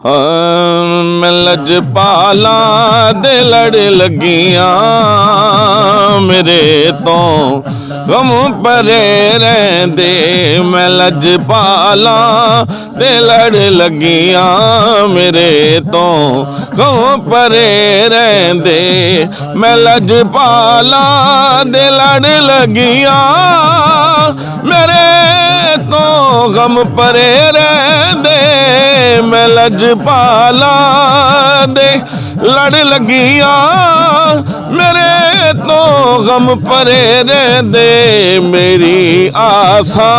मैं लजपाला दे लड़ लगियां मेरे तो गम परे रहंदे। मैं लजपाला दे लड़ लगियां मेरे तो गम परे रहंदे। मैं लजपाला दे लड़ लगियां मेरे तो गम परे रहंदे। मैं लजपाला दे लड़ लगियां मेरे तो गम परे रहंदे। मेरी आसा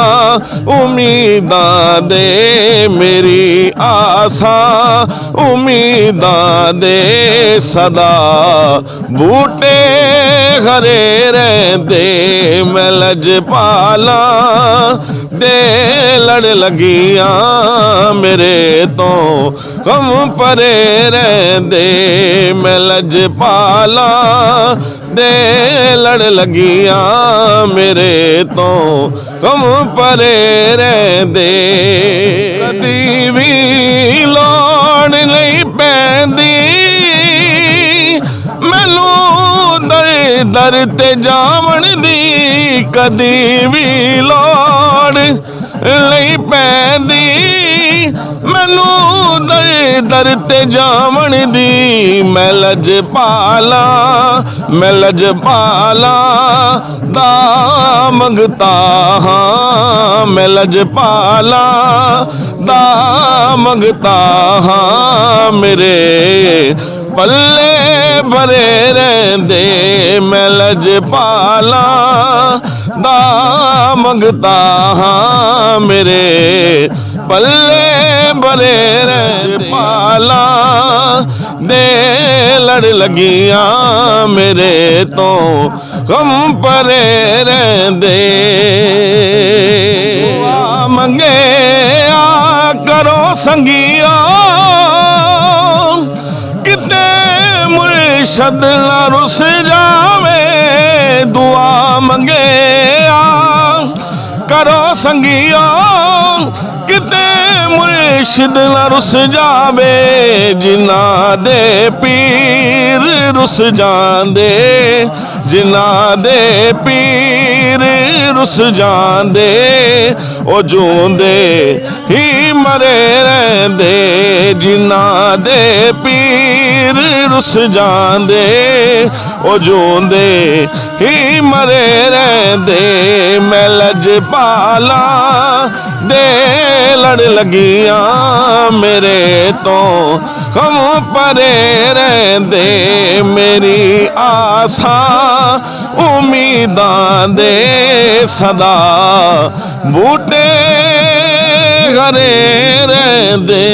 उम्मीदां दे मेरी आसा उम्मीदां दे सदा बूटे हरे रहंदे। मैं लजपाला दे लड़ लगियां मेरे तो गम परे रहंदे। मैं लजपाला दे लड़ लगियां मेरे तो गम परे रहंदे। कदी भी लोड़ नहीं पैंदी मैनू दर दर ते जावण दी। कदी भी लोड़ नहीं पैंदी मैनू दर दर ते जावण दी। मैं लजपाला दा मंगता हाँ। मैं लजपाला दा मंगता हाँ मेरे पल्ले भरे रहंदे। मैं लजपाला दा मंगता हाँ मेरे पल्ले भरे रहंदे। पाला दे लड़ लगियां मेरे तो गम परे रहंदे। दुआ मंगे आ करो संगिया किते मुर्शद ना रुस जावे। दुआ मंगे आ करो संगिया किते मुर्शिद ना रुस जावे। जिन्ना दे पीर रुस जांदे जिन्ना दे पीर रुस जांदे। ओ जूंदे ही मरे रहंदे। जिन्ना दे पीर रुस जांदे ओ जूंदे ही मरे रहंदे। मैं लजपाला दे लड़ लगियां मेरे तो गम परे रहंदे। मेरी आसा उम्मीदां दे सदा बूटे हरे रहंदे।